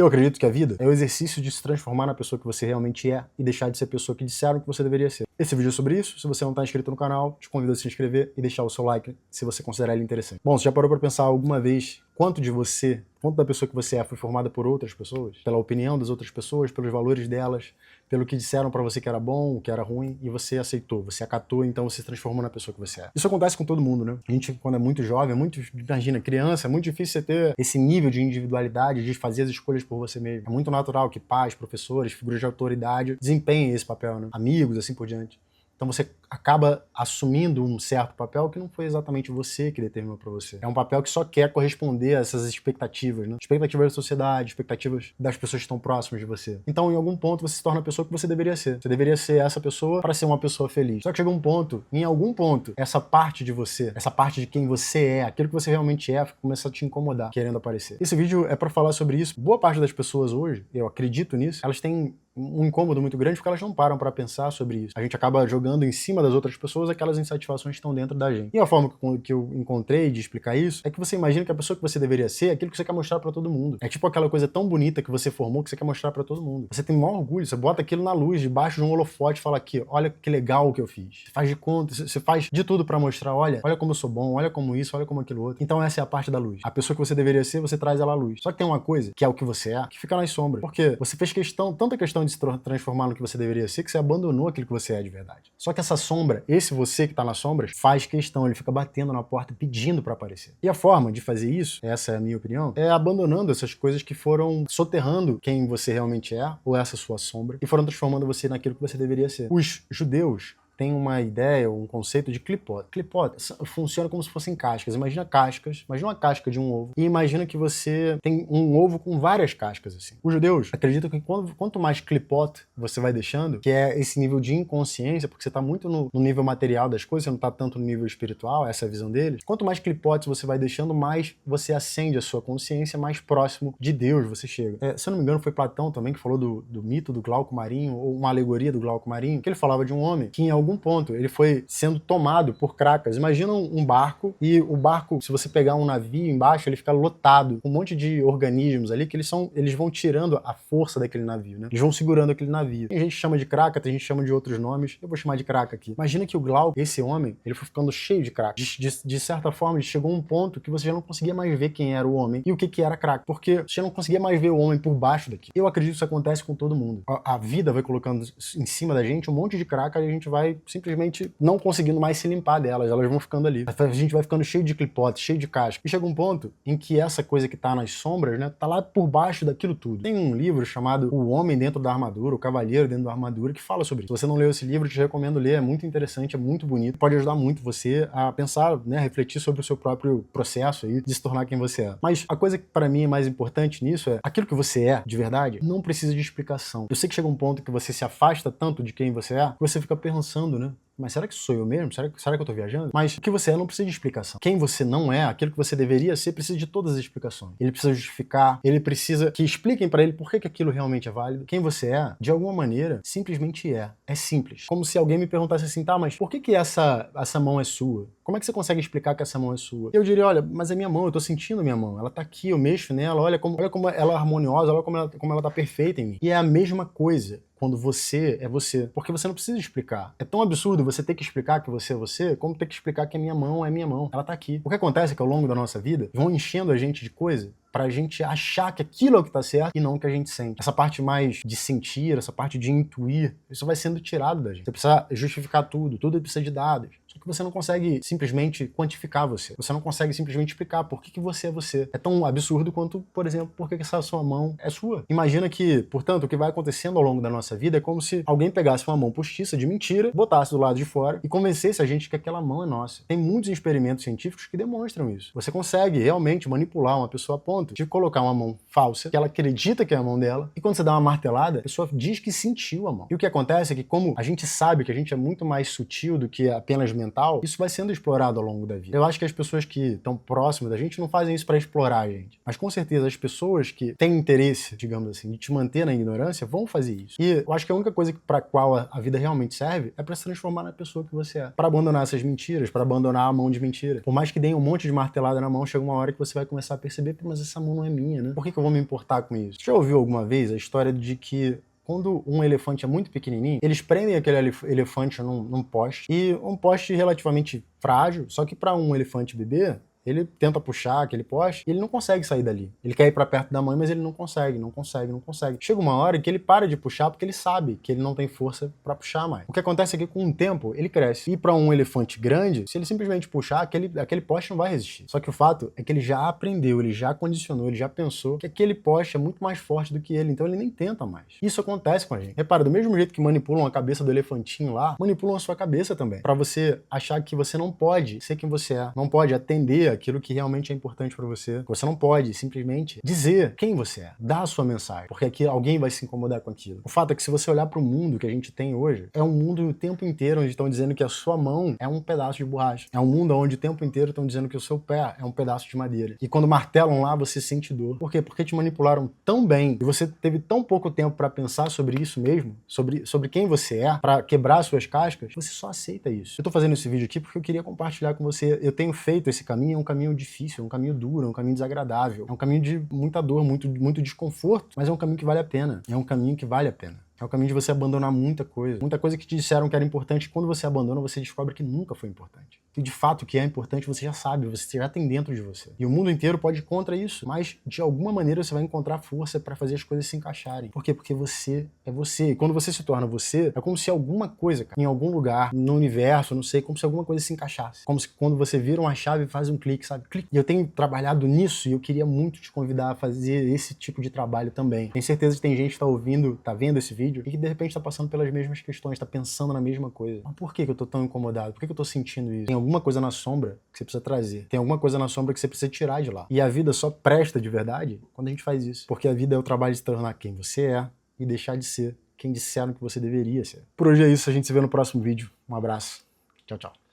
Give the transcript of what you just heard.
Eu acredito que a vida é o exercício de se transformar na pessoa que você realmente é e deixar de ser a pessoa que disseram que você deveria ser. Esse vídeo é sobre isso. Se você não está inscrito no canal, te convido a se inscrever e deixar o seu like se você considerar ele interessante. Bom, você já parou para pensar alguma vez quanto da pessoa que você é foi formada por outras pessoas? Pela opinião das outras pessoas, pelos valores delas, pelo que disseram pra você que era bom, o que era ruim, e você aceitou, você acatou, então você se transformou na pessoa que você é. Isso acontece com todo mundo, né? A gente, quando é muito jovem, imagina, criança, é muito difícil você ter esse nível de individualidade, de fazer as escolhas por você mesmo. É muito natural que pais, professores, figuras de autoridade desempenhem esse papel, né? Amigos, assim por diante. Então você acaba assumindo um certo papel que não foi exatamente você que determinou para você. É um papel que só quer corresponder a essas expectativas, né? Expectativas da sociedade, expectativas das pessoas que estão próximas de você. Então, em algum ponto, você se torna a pessoa que você deveria ser. Você deveria ser essa pessoa para ser uma pessoa feliz. Só que chega um ponto, em algum ponto, essa parte de você, essa parte de quem você é, aquilo que você realmente é, começa a te incomodar, querendo aparecer. Esse vídeo é para falar sobre isso. Boa parte das pessoas hoje, eu acredito nisso, elas têm um incômodo muito grande porque elas não param para pensar sobre isso. A gente acaba jogando em cima das outras pessoas aquelas insatisfações que estão dentro da gente. E a forma que eu encontrei de explicar isso é que você imagina que a pessoa que você deveria ser é aquilo que você quer mostrar para todo mundo. É tipo aquela coisa tão bonita que você formou que você quer mostrar para todo mundo. Você tem o maior orgulho, você bota aquilo na luz, debaixo de um holofote e fala aqui, olha que legal que eu fiz. Você faz de conta, você faz de tudo para mostrar, olha como eu sou bom, olha como isso, olha como aquilo outro. Então essa é a parte da luz. A pessoa que você deveria ser, você traz ela à luz. Só que tem uma coisa, que é o que você é, que fica nas sombras. Porque você fez tanta questão de se transformar no que você deveria ser, que você abandonou aquilo que você é de verdade. Só que essa sombra, esse você que tá nas sombras, faz questão, ele fica batendo na porta pedindo pra aparecer. E a forma de fazer isso, essa é a minha opinião, é abandonando essas coisas que foram soterrando quem você realmente é, ou essa sua sombra, e foram transformando você naquilo que você deveria ser. Os judeus tem uma ideia, um conceito de clipot. Clipot funciona como se fossem cascas. Imagina uma casca de um ovo. E imagina que você tem um ovo com várias cascas, assim. Os judeus acreditam que quanto mais clipot você vai deixando, que é esse nível de inconsciência, porque você está muito no nível material das coisas, você não está tanto no nível espiritual, essa é a visão deles. Quanto mais clipotes você vai deixando, mais você acende a sua consciência, mais próximo de Deus você chega. Se eu não me engano, foi Platão também que falou do mito do Glauco Marinho, ou uma alegoria do Glauco Marinho, que ele falava de um homem que em algum ponto ele foi sendo tomado por cracas. Imagina um barco, e o barco, se você pegar um navio embaixo, ele fica lotado com um monte de organismos ali que eles vão tirando a força daquele navio, né? Eles vão segurando aquele navio. Tem gente que chama de craca, tem gente que chama de outros nomes. Eu vou chamar de craca aqui. Imagina que o Glauco, esse homem, ele foi ficando cheio de craca. De certa forma, ele chegou a um ponto que você já não conseguia mais ver quem era o homem e o que era crack, porque você já não conseguia mais ver o homem por baixo daqui. Eu acredito que isso acontece com todo mundo. A vida vai colocando em cima da gente um monte de craca e a gente vai simplesmente não conseguindo mais se limpar delas, elas vão ficando ali. A gente vai ficando cheio de clipotes, cheio de casca. E chega um ponto em que essa coisa que tá nas sombras, né, tá lá por baixo daquilo tudo. Tem um livro chamado O Homem Dentro da Armadura, O Cavaleiro Dentro da Armadura, que fala sobre isso. Se você não leu esse livro, eu te recomendo ler, é muito interessante, é muito bonito, pode ajudar muito você a pensar, né, a refletir sobre o seu próprio processo aí, de se tornar quem você é. Mas a coisa que para mim é mais importante nisso é, aquilo que você é, de verdade, não precisa de explicação. Eu sei que chega um ponto que você se afasta tanto de quem você é, que você fica pensando, né, mas será que sou eu mesmo? Será que eu tô viajando? Mas o que você é não precisa de explicação. Quem você não é, aquilo que você deveria ser, precisa de todas as explicações. Ele precisa justificar, ele precisa que expliquem pra ele por que aquilo realmente é válido. Quem você é, de alguma maneira, simplesmente é. É simples. Como se alguém me perguntasse assim, tá, mas por que essa mão é sua? Como é que você consegue explicar que essa mão é sua? Eu diria, olha, mas é minha mão, eu tô sentindo a minha mão. Ela tá aqui, eu mexo nela, olha como ela é harmoniosa, olha como ela tá perfeita em mim. E é a mesma coisa quando você é você. Porque você não precisa explicar. É tão absurdo você ter que explicar que você é você, como ter que explicar que a minha mão é minha mão. Ela tá aqui. O que acontece é que ao longo da nossa vida, vão enchendo a gente de coisa pra gente achar que aquilo é o que tá certo e não o que a gente sente. Essa parte mais de sentir, essa parte de intuir, isso vai sendo tirado da gente. Você precisa justificar tudo precisa de dados. Só que você não consegue simplesmente quantificar você. Você não consegue simplesmente explicar por que você é você. É tão absurdo quanto, por exemplo, por que essa sua mão é sua. Imagina que, portanto, o que vai acontecendo ao longo da nossa vida é como se alguém pegasse uma mão postiça de mentira, botasse do lado de fora e convencesse a gente que aquela mão é nossa. Tem muitos experimentos científicos que demonstram isso. Você consegue realmente manipular uma pessoa a ponto de colocar uma mão falsa, que ela acredita que é a mão dela, e quando você dá uma martelada, a pessoa diz que sentiu a mão. E o que acontece é que, como a gente sabe que a gente é muito mais sutil do que apenas mental, isso vai sendo explorado ao longo da vida. Eu acho que as pessoas que estão próximas da gente não fazem isso para explorar a gente. Mas com certeza as pessoas que têm interesse, digamos assim, de te manter na ignorância, vão fazer isso. E eu acho que a única coisa para qual a vida realmente serve é para se transformar na pessoa que você é. Para abandonar essas mentiras, para abandonar a mão de mentira. Por mais que deem um monte de martelada na mão, chega uma hora que você vai começar a perceber, mas essa mão não é minha, né? Por que eu vou me importar com isso? Você já ouviu alguma vez a história de que quando um elefante é muito pequenininho, eles prendem aquele elefante num poste, e um poste relativamente frágil, só que para um elefante bebê, ele tenta puxar aquele poste e ele não consegue sair dali. Ele quer ir para perto da mãe, mas ele não consegue. Chega uma hora que ele para de puxar porque ele sabe que ele não tem força para puxar mais. O que acontece é que com o tempo ele cresce. E para um elefante grande, se ele simplesmente puxar, aquele poste não vai resistir. Só que o fato é que ele já aprendeu, ele já condicionou, ele já pensou que aquele poste é muito mais forte do que ele, então ele nem tenta mais. Isso acontece com a gente. Repara, do mesmo jeito que manipulam a cabeça do elefantinho lá, manipulam a sua cabeça também. Para você achar que você não pode ser quem você é, não pode atender aquilo que realmente é importante para você. Você não pode simplesmente dizer quem você é, dar a sua mensagem, porque aqui alguém vai se incomodar com aquilo. O fato é que se você olhar para o mundo que a gente tem hoje, é um mundo o tempo inteiro onde estão dizendo que a sua mão é um pedaço de borracha. É um mundo onde o tempo inteiro estão dizendo que o seu pé é um pedaço de madeira. E quando martelam lá, você sente dor. Por quê? Porque te manipularam tão bem e você teve tão pouco tempo para pensar sobre isso mesmo, sobre quem você é, para quebrar suas cascas, você só aceita isso. Eu tô fazendo esse vídeo aqui porque eu queria compartilhar com você. Eu tenho feito esse caminho, é um caminho difícil, é um caminho duro, é um caminho desagradável, é um caminho de muita dor, muito desconforto, mas é um caminho que vale a pena. É um caminho que vale a pena. É o caminho de você abandonar muita coisa que te disseram que era importante, quando você abandona, você descobre que nunca foi importante. E de fato, o que é importante você já sabe, você já tem dentro de você. E o mundo inteiro pode ir contra isso, mas de alguma maneira você vai encontrar força para fazer as coisas se encaixarem. Por quê? Porque você é você. E quando você se torna você, é como se alguma coisa, cara, em algum lugar, no universo, não sei, como se alguma coisa se encaixasse. Como se quando você vira uma chave e faz um clique, sabe? Clique. E eu tenho trabalhado nisso e eu queria muito te convidar a fazer esse tipo de trabalho também. Tenho certeza que tem gente que tá ouvindo, tá vendo esse vídeo, e que de repente tá passando pelas mesmas questões, tá pensando na mesma coisa. Mas por que eu tô tão incomodado? Por que eu tô sentindo isso? Tem alguma coisa na sombra que você precisa trazer. Tem alguma coisa na sombra que você precisa tirar de lá. E a vida só presta de verdade quando a gente faz isso. Porque a vida é o trabalho de se tornar quem você é e deixar de ser quem disseram que você deveria ser. Por hoje é isso, a gente se vê no próximo vídeo. Um abraço. Tchau, tchau.